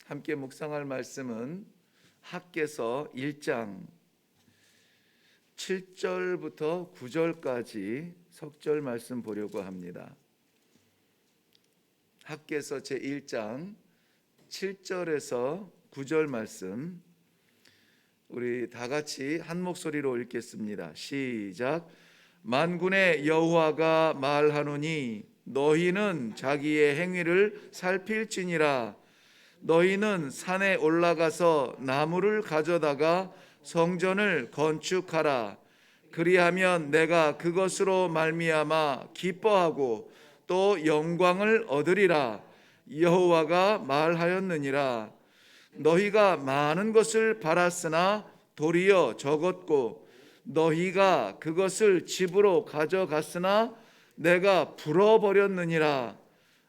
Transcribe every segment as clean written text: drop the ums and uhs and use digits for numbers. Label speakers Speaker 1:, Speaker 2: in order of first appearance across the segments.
Speaker 1: 함께 묵상할 말씀은 학개서 1장 7절부터 9절까지 석절 말씀 보려고 합니다. 학개서 제1장 7절에서 9절 말씀 우리 다 같이 한 목소리로 읽겠습니다. 시작. 만군의 여호와가 말하노니 너희는 자기의 행위를 살필지니라. 너희는 산에 올라가서 나무를 가져다가 성전을 건축하라. 그리하면 내가 그것으로 말미암아 기뻐하고 또 영광을 얻으리라. 여호와가 말하였느니라. 너희가 많은 것을 바랐으나 도리어 적었고 너희가 그것을 집으로 가져갔으나 내가 불어버렸느니라.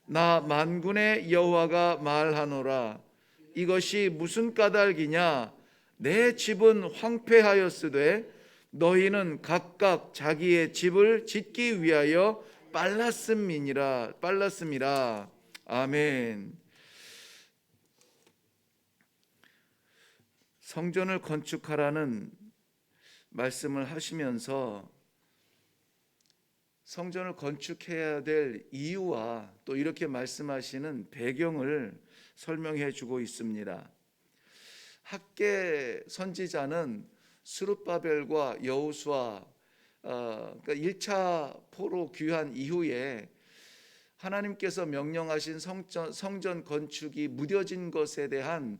Speaker 1: 나 만군의 여호와가 말하노라. 이것이 무슨 까닭이냐? 내 집은 황폐하였으되 너희는 각각 자기의 집을 짓기 위하여 빨랐음이라. 아멘. 성전을 건축하라는 말씀을 하시면서 성전을 건축해야 될 이유와 또 이렇게 말씀하시는 배경을 설명해 주고 있습니다. 학개 선지자는 스룹바벨과 여호수아 그러니까 1차 포로 귀환 이후에 하나님께서 명령하신 성전 건축이 무뎌진 것에 대한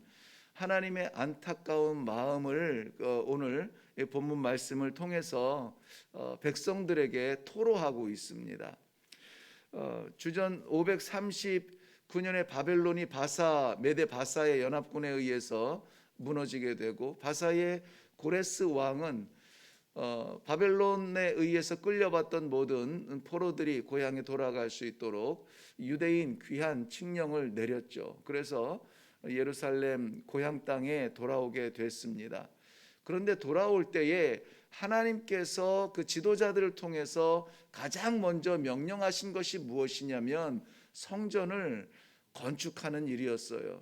Speaker 1: 하나님의 안타까운 마음을 오늘 본문 말씀을 통해서 백성들에게 토로하고 있습니다. 주전 539년에 바벨론이 메대 바사의 연합군에 의해서 무너지게 되고 바사의 고레스 왕은 바벨론에 의해서 끌려봤던 모든 포로들이 고향에 돌아갈 수 있도록 유대인 귀한 칙령을 내렸죠. 그래서 예루살렘 고향 땅에 돌아오게 됐습니다. 그런데 돌아올 때에 하나님께서 그 지도자들을 통해서 가장 먼저 명령하신 것이 무엇이냐면 성전을 건축하는 일이었어요.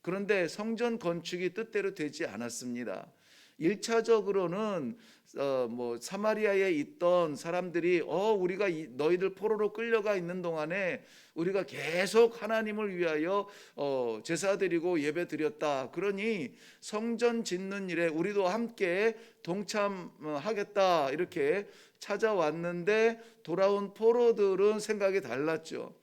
Speaker 1: 그런데 성전 건축이 뜻대로 되지 않았습니다. 1차적으로는 사마리아에 있던 사람들이 우리가 너희들 포로로 끌려가 있는 동안에 우리가 계속 하나님을 위하여 제사 드리고 예배 드렸다. 그러니 성전 짓는 일에 우리도 함께 동참하겠다. 이렇게 찾아왔는데 돌아온 포로들은 생각이 달랐죠.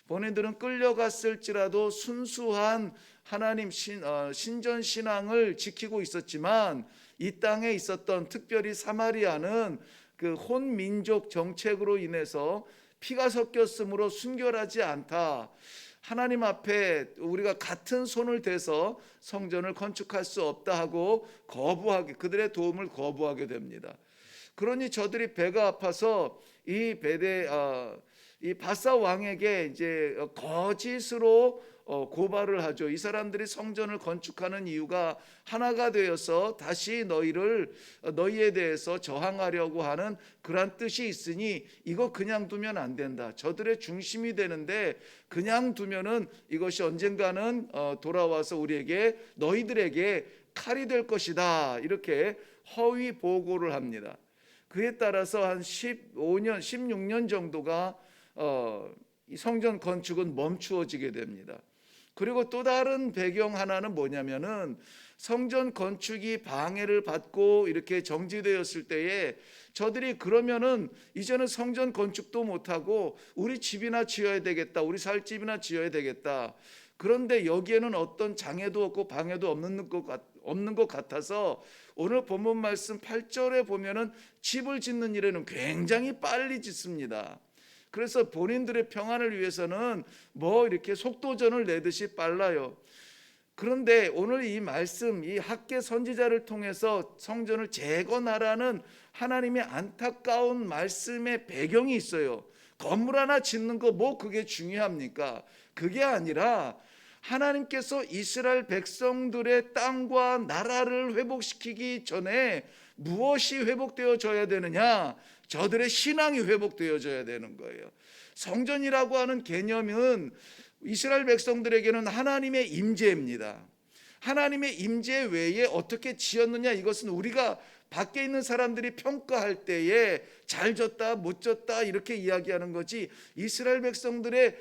Speaker 1: 본인들은 끌려갔을지라도 순수한 하나님 신전 신앙을 지키고 있었지만 이 땅에 있었던 특별히 사마리아는 그 혼민족 정책으로 인해서 피가 섞였으므로 순결하지 않다. 하나님 앞에 우리가 같은 손을 대서 성전을 건축할 수 없다 하고 그들의 도움을 거부하게 됩니다. 그러니 저들이 배가 아파서 이 바사 왕에게 이제 거짓으로 고발을 하죠. 이 사람들이 성전을 건축하는 이유가 하나가 되어서 다시 너희에 대해서 저항하려고 하는 그런 뜻이 있으니 이거 그냥 두면 안 된다. 저들의 중심이 되는데 그냥 두면은 이것이 언젠가는 돌아와서 너희들에게 칼이 될 것이다. 이렇게 허위 보고를 합니다. 그에 따라서 한 16년 정도가 이 성전 건축은 멈추어지게 됩니다. 그리고 또 다른 배경 하나는 뭐냐면은 성전 건축이 방해를 받고 이렇게 정지되었을 때에 저들이 그러면은 이제는 성전 건축도 못하고 우리 집이나 지어야 되겠다. 우리 살 집이나 지어야 되겠다. 그런데 여기에는 어떤 장애도 없고 방해도 없는 것 같아서 오늘 본문 말씀 8절에 보면은 집을 짓는 일에는 굉장히 빨리 짓습니다. 그래서 본인들의 평안을 위해서는 이렇게 속도전을 내듯이 빨라요. 그런데 오늘 이 말씀, 이 학개 선지자를 통해서 성전을 재건하라는 하나님의 안타까운 말씀의 배경이 있어요. 건물 하나 짓는 거 그게 중요합니까? 그게 아니라 하나님께서 이스라엘 백성들의 땅과 나라를 회복시키기 전에 무엇이 회복되어져야 되느냐? 저들의 신앙이 회복되어져야 되는 거예요. 성전이라고 하는 개념은 이스라엘 백성들에게는 하나님의 임재입니다. 하나님의 임재 외에 어떻게 지었느냐, 이것은 우리가 밖에 있는 사람들이 평가할 때에 잘 졌다 못 졌다 이렇게 이야기하는 거지, 이스라엘 백성들의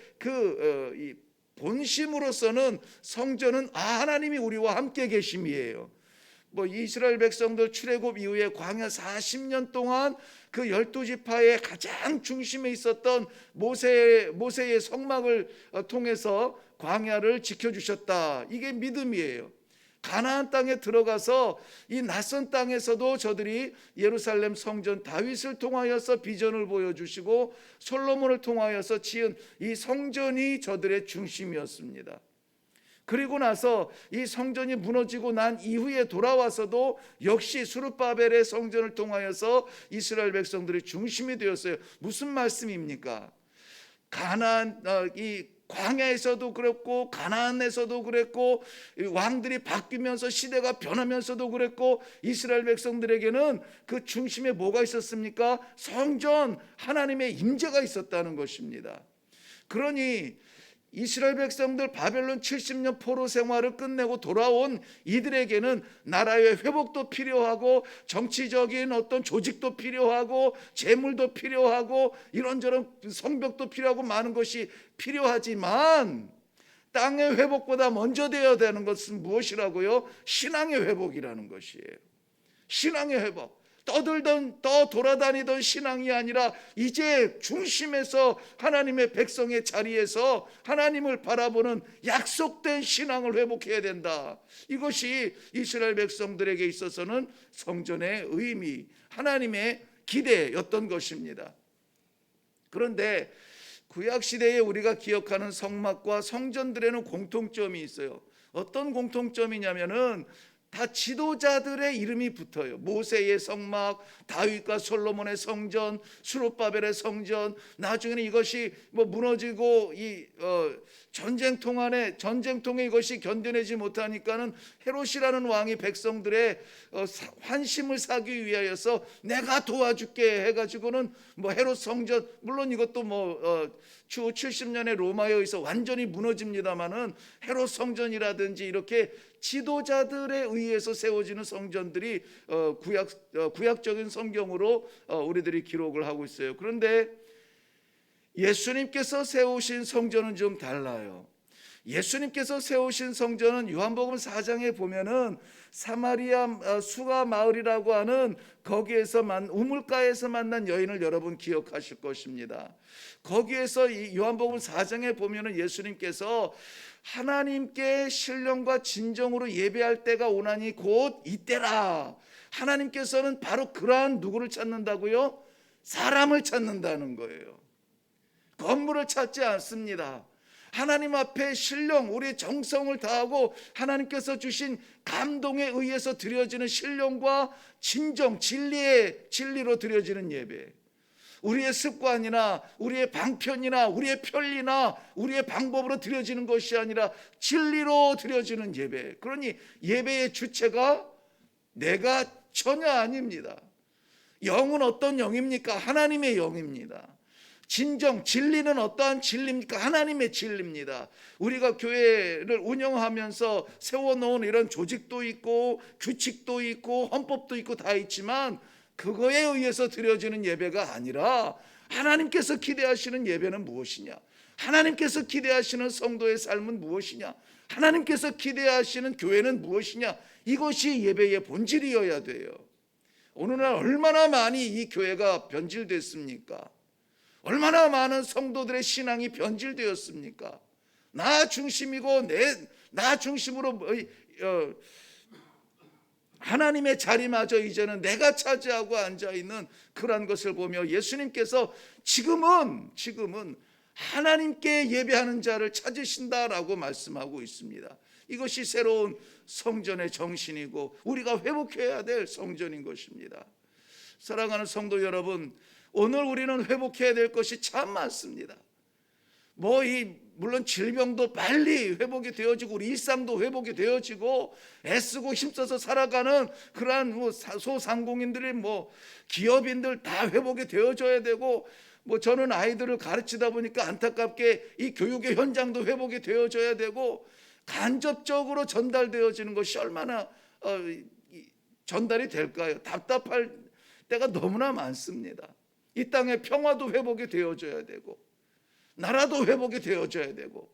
Speaker 1: 이 본심으로서는 성전은 하나님이 우리와 함께 계심이에요. 이스라엘 백성들 출애굽 이후에 광야 40년 동안 그 12지파의 가장 중심에 있었던 모세의 성막을 통해서 광야를 지켜주셨다. 이게 믿음이에요. 가나안 땅에 들어가서 이 낯선 땅에서도 저들이 예루살렘 성전 다윗을 통하여서 비전을 보여주시고 솔로몬을 통하여서 지은 이 성전이 저들의 중심이었습니다. 그리고 나서 이 성전이 무너지고 난 이후에 돌아와서도 역시 스룹바벨의 성전을 통하여서 이스라엘 백성들의 중심이 되었어요. 무슨 말씀입니까? 가나안 이 광야에서도 그랬고 가나안에서도 그랬고 왕들이 바뀌면서 시대가 변하면서도 그랬고 이스라엘 백성들에게는 그 중심에 뭐가 있었습니까? 성전, 하나님의 임재가 있었다는 것입니다. 그러니 이스라엘 백성들 바벨론 70년 포로 생활을 끝내고 돌아온 이들에게는 나라의 회복도 필요하고 정치적인 어떤 조직도 필요하고 재물도 필요하고 이런저런 성벽도 필요하고 많은 것이 필요하지만 땅의 회복보다 먼저 되어야 되는 것은 무엇이라고요? 신앙의 회복이라는 것이에요. 신앙의 회복. 돌아다니던 신앙이 아니라 이제 중심에서 하나님의 백성의 자리에서 하나님을 바라보는 약속된 신앙을 회복해야 된다. 이것이 이스라엘 백성들에게 있어서는 성전의 의미, 하나님의 기대였던 것입니다. 그런데 구약시대에 우리가 기억하는 성막과 성전들에는 공통점이 있어요. 어떤 공통점이냐면은 다 지도자들의 이름이 붙어요. 모세의 성막, 다윗과 솔로몬의 성전, 스룹바벨의 성전. 나중에는 이것이 무너지고 전쟁통에 이것이 견뎌내지 못하니까는 헤롯이라는 왕이 백성들의 환심을 사기 위하여서 내가 도와줄게 해가지고는 헤롯 성전, 물론 이것도 추후 70년의 로마에 의해서 완전히 무너집니다만은 헤롯 성전이라든지 이렇게 지도자들에 의해서 세워지는 성전들이 구약적인 성경으로 우리들이 기록을 하고 있어요. 그런데 예수님께서 세우신 성전은 좀 달라요. 예수님께서 세우신 성전은 요한복음 4장에 보면은 사마리아 수가 마을이라고 하는 거기에서 우물가에서 만난 여인을 여러분 기억하실 것입니다. 거기에서 이 요한복음 4장에 보면은 예수님께서 하나님께 신령과 진정으로 예배할 때가 오나니 곧 이때라. 하나님께서는 바로 그러한 누구를 찾는다고요? 사람을 찾는다는 거예요. 건물을 찾지 않습니다. 하나님 앞에 신령, 우리의 정성을 다하고 하나님께서 주신 감동에 의해서 드려지는 신령과 진정, 진리로 드려지는 예배. 우리의 습관이나 우리의 방편이나 우리의 편리나 우리의 방법으로 드려지는 것이 아니라 진리로 드려지는 예배. 그러니 예배의 주체가 내가 전혀 아닙니다. 영은 어떤 영입니까? 하나님의 영입니다. 진정, 진리는 어떠한 진리입니까? 하나님의 진리입니다. 우리가 교회를 운영하면서 세워놓은 이런 조직도 있고 규칙도 있고 헌법도 있고 다 있지만 그거에 의해서 드려지는 예배가 아니라 하나님께서 기대하시는 예배는 무엇이냐? 하나님께서 기대하시는 성도의 삶은 무엇이냐? 하나님께서 기대하시는 교회는 무엇이냐? 이것이 예배의 본질이어야 돼요. 오늘날 얼마나 많이 이 교회가 변질됐습니까? 얼마나 많은 성도들의 신앙이 변질되었습니까? 나 중심이고 나 중심으로 하나님의 자리마저 이제는 내가 차지하고 앉아있는 그런 것을 보며 예수님께서 지금은 하나님께 예배하는 자를 찾으신다라고 말씀하고 있습니다. 이것이 새로운 성전의 정신이고 우리가 회복해야 될 성전인 것입니다. 사랑하는 성도 여러분, 오늘 우리는 회복해야 될 것이 참 많습니다. 물론 질병도 빨리 회복이 되어지고 우리 일상도 회복이 되어지고 애쓰고 힘써서 살아가는 그러한 소상공인들이 기업인들 다 회복이 되어져야 되고 저는 아이들을 가르치다 보니까 안타깝게 이 교육의 현장도 회복이 되어져야 되고 간접적으로 전달되어지는 것이 얼마나 전달이 될까요? 답답할 때가 너무나 많습니다. 이 땅의 평화도 회복이 되어져야 되고 나라도 회복이 되어져야 되고,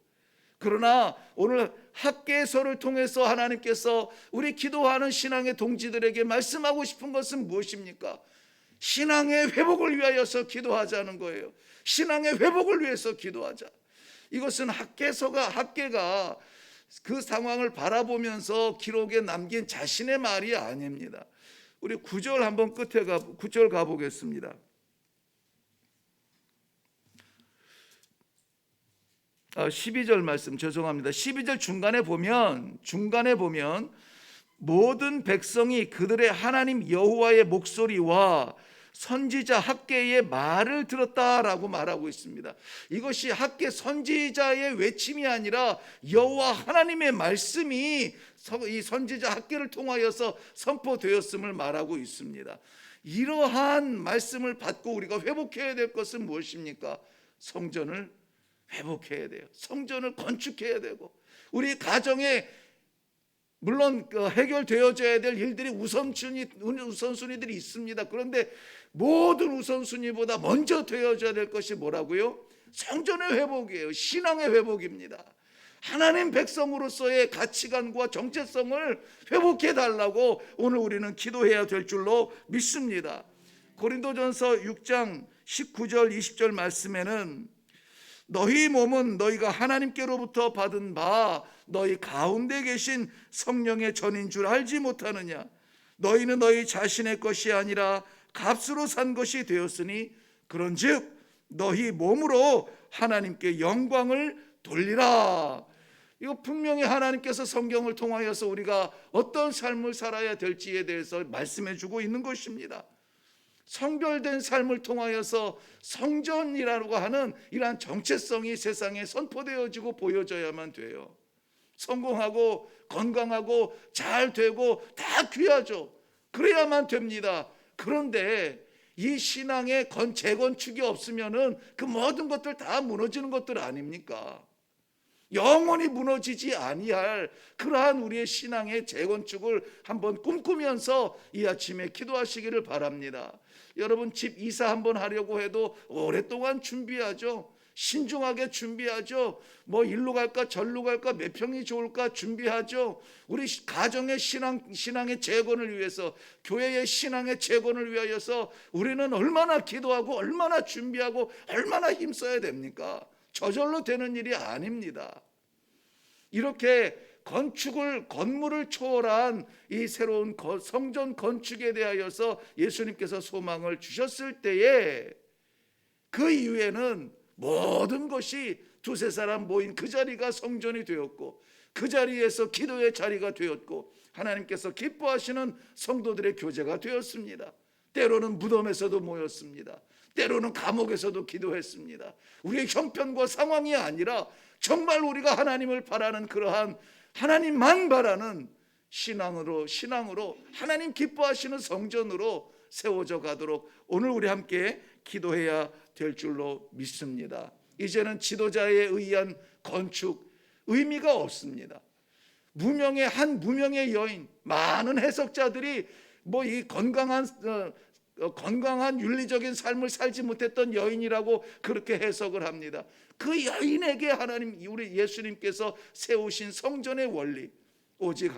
Speaker 1: 그러나 오늘 학개서를 통해서 하나님께서 우리 기도하는 신앙의 동지들에게 말씀하고 싶은 것은 무엇입니까? 신앙의 회복을 위하여서 기도하자는 거예요. 신앙의 회복을 위해서 기도하자. 이것은 학개가 그 상황을 바라보면서 기록에 남긴 자신의 말이 아닙니다. 우리 9절 한번 9절 가보겠습니다. 12절 말씀 죄송합니다. 12절 중간에 보면 모든 백성이 그들의 하나님 여호와의 목소리와 선지자 학개의 말을 들었다라고 말하고 있습니다. 이것이 학개 선지자의 외침이 아니라 여호와 하나님의 말씀이 이 선지자 학개를 통하여서 선포되었음을 말하고 있습니다. 이러한 말씀을 받고 우리가 회복해야 될 것은 무엇입니까? 성전을 회복해야 돼요. 성전을 건축해야 되고, 우리 가정에 물론 해결되어져야 될 일들이 우선순위들이 있습니다. 그런데 모든 우선순위보다 먼저 되어져야 될 것이 뭐라고요? 성전의 회복이에요. 신앙의 회복입니다. 하나님 백성으로서의 가치관과 정체성을 회복해 달라고 오늘 우리는 기도해야 될 줄로 믿습니다. 고린도전서 6장 19절 20절 말씀에는 너희 몸은 너희가 하나님께로부터 받은 바 너희 가운데 계신 성령의 전인 줄 알지 못하느냐? 너희는 너희 자신의 것이 아니라 값으로 산 것이 되었으니 그런즉 너희 몸으로 하나님께 영광을 돌리라. 이거 분명히 하나님께서 성경을 통하여서 우리가 어떤 삶을 살아야 될지에 대해서 말씀해 주고 있는 것입니다. 성별된 삶을 통하여서 성전이라고 하는 이러한 정체성이 세상에 선포되어지고 보여져야만 돼요. 성공하고 건강하고 잘 되고 다 귀하죠. 그래야만 됩니다. 그런데 이 신앙의 재건축이 없으면은 그 모든 것들 다 무너지는 것들 아닙니까? 영원히 무너지지 아니할 그러한 우리의 신앙의 재건축을 한번 꿈꾸면서 이 아침에 기도하시기를 바랍니다. 여러분, 집 이사 한번 하려고 해도 오랫동안 준비하죠. 신중하게 준비하죠. 일로 갈까 절로 갈까 몇 평이 좋을까 준비하죠. 우리 가정의 신앙의 재건을 위해서, 교회의 신앙의 재건을 위하여서 우리는 얼마나 기도하고 얼마나 준비하고 얼마나 힘써야 됩니까? 저절로 되는 일이 아닙니다. 이렇게 건물을 초월한 이 새로운 성전 건축에 대하여서 예수님께서 소망을 주셨을 때에 그 이후에는 모든 것이 두세 사람 모인 그 자리가 성전이 되었고, 그 자리에서 기도의 자리가 되었고, 하나님께서 기뻐하시는 성도들의 교제가 되었습니다. 때로는 무덤에서도 모였습니다. 때로는 감옥에서도 기도했습니다. 우리의 형편과 상황이 아니라 정말 우리가 하나님을 바라는 그러한, 하나님만 바라는 신앙으로 하나님 기뻐하시는 성전으로 세워져 가도록 오늘 우리 함께 기도해야 될 줄로 믿습니다. 이제는 지도자에 의한 건축 의미가 없습니다. 무명의 여인, 많은 해석자들이 이 건강한 윤리적인 삶을 살지 못했던 여인이라고 그렇게 해석을 합니다. 그 여인에게 우리 예수님께서 세우신 성전의 원리, 오직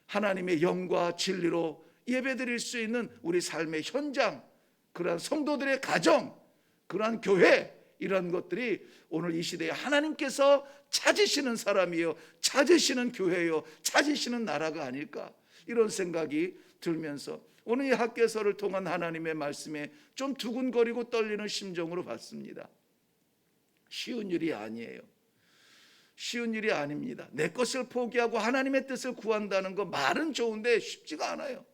Speaker 1: 하나님의 영과 진리로 예배드릴 수 있는 우리 삶의 현장, 그러한 성도들의 가정, 그러한 교회, 이런 것들이 오늘 이 시대에 하나님께서 찾으시는 사람이요, 찾으시는 교회요, 찾으시는 나라가 아닐까, 이런 생각이 들면서 오늘 이 학개서를 통한 하나님의 말씀에 좀 두근거리고 떨리는 심정으로 봤습니다. 쉬운 일이 아니에요. 쉬운 일이 아닙니다. 내 것을 포기하고 하나님의 뜻을 구한다는 거 말은 좋은데 쉽지가 않아요.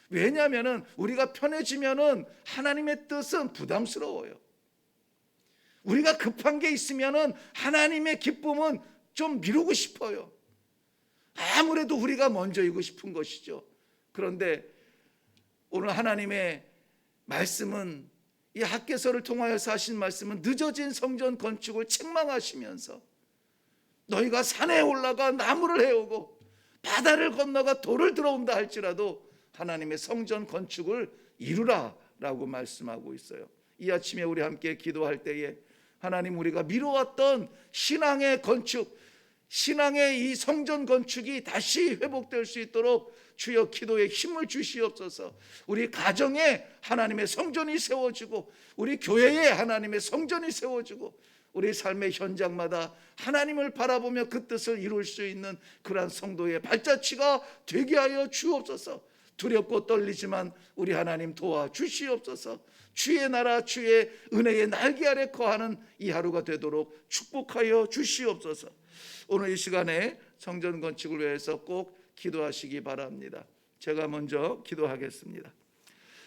Speaker 1: 왜냐하면 우리가 편해지면은 하나님의 뜻은 부담스러워요. 우리가 급한 게 있으면은 하나님의 기쁨은 좀 미루고 싶어요. 아무래도 우리가 먼저이고 싶은 것이죠. 그런데 오늘 하나님의 말씀은 이 학개서를 통하여서 하신 말씀은 늦어진 성전 건축을 책망하시면서 너희가 산에 올라가 나무를 해오고 바다를 건너가 돌을 들어온다 할지라도 하나님의 성전 건축을 이루라 라고 말씀하고 있어요. 이 아침에 우리 함께 기도할 때에 하나님, 우리가 미뤄왔던 신앙의 건축, 신앙의 이 성전 건축이 다시 회복될 수 있도록 주여 기도에 힘을 주시옵소서. 우리 가정에 하나님의 성전이 세워지고 우리 교회에 하나님의 성전이 세워지고 우리 삶의 현장마다 하나님을 바라보며 그 뜻을 이룰 수 있는 그러한 성도의 발자취가 되게 하여 주옵소서. 두렵고 떨리지만 우리 하나님 도와주시옵소서. 주의 나라 주의 은혜의 날개 아래 거하는 이 하루가 되도록 축복하여 주시옵소서. 오늘 이 시간에 성전 건축을 위해서 꼭 기도하시기 바랍니다. 제가 먼저 기도하겠습니다.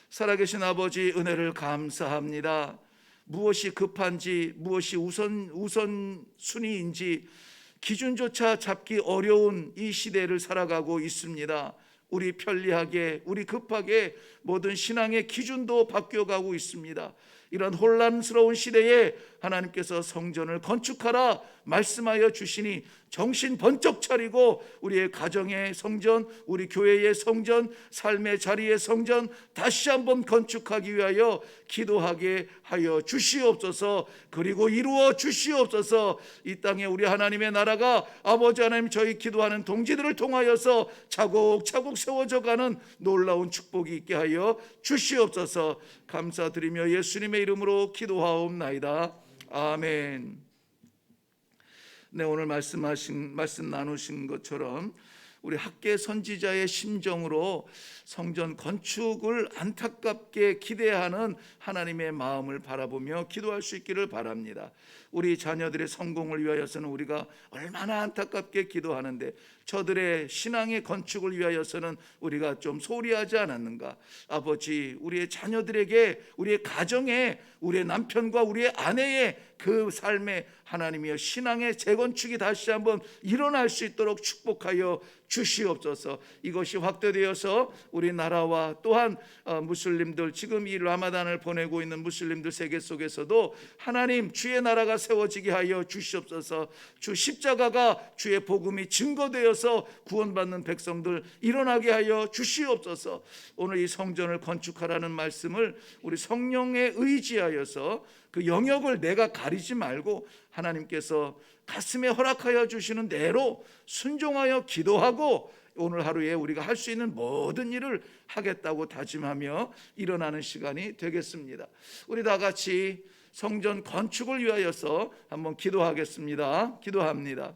Speaker 1: 살아계신 아버지, 은혜를 감사합니다. 무엇이 급한지, 무엇이 우선순위인지 기준조차 잡기 어려운 이 시대를 살아가고 있습니다. 우리 편리하게, 우리 급하게 모든 신앙의 기준도 바뀌어가고 있습니다. 이런 혼란스러운 시대에 하나님께서 성전을 건축하라 말씀하여 주시니 정신 번쩍 차리고 우리의 가정의 성전, 우리 교회의 성전, 삶의 자리의 성전 다시 한번 건축하기 위하여 기도하게 하여 주시옵소서. 그리고 이루어 주시옵소서. 이 땅에 우리 하나님의 나라가 아버지 하나님, 저희 기도하는 동지들을 통하여서 차곡차곡 세워져 가는 놀라운 축복이 있게 하여 주시옵소서. 감사드리며 예수님의 이름으로 기도하옵나이다. 아멘. 네, 오늘 말씀 나누신 것처럼 우리 학계 선지자의 심정으로 성전 건축을 안타깝게 기대하는 하나님의 마음을 바라보며 기도할 수 있기를 바랍니다. 우리 자녀들의 성공을 위하여서는 우리가 얼마나 안타깝게 기도하는데 저들의 신앙의 건축을 위하여서는 우리가 좀 소홀히하지 않았는가. 아버지, 우리의 자녀들에게, 우리의 가정에, 우리의 남편과 우리의 아내의 그 삶에 하나님이여 신앙의 재건축이 다시 한번 일어날 수 있도록 축복하여 주시옵소서. 이것이 확대되어서 우리나라와 또한 무슬림들, 지금 이 라마단을 보내고 있는 무슬림들 세계 속에서도 하나님 주의 나라가 세워지게 하여 주시옵소서. 주 십자가가 주의 복음이 증거되어서 구원받는 백성들 일어나게 하여 주시옵소서. 오늘 이 성전을 건축하라는 말씀을 우리 성령에 의지하여서 그 영역을 내가 가리지 말고 하나님께서 가슴에 허락하여 주시는 대로 순종하여 기도하고 오늘 하루에 우리가 할 수 있는 모든 일을 하겠다고 다짐하며 일어나는 시간이 되겠습니다. 우리 다 같이 성전 건축을 위하여서 한번 기도하겠습니다. 기도합니다.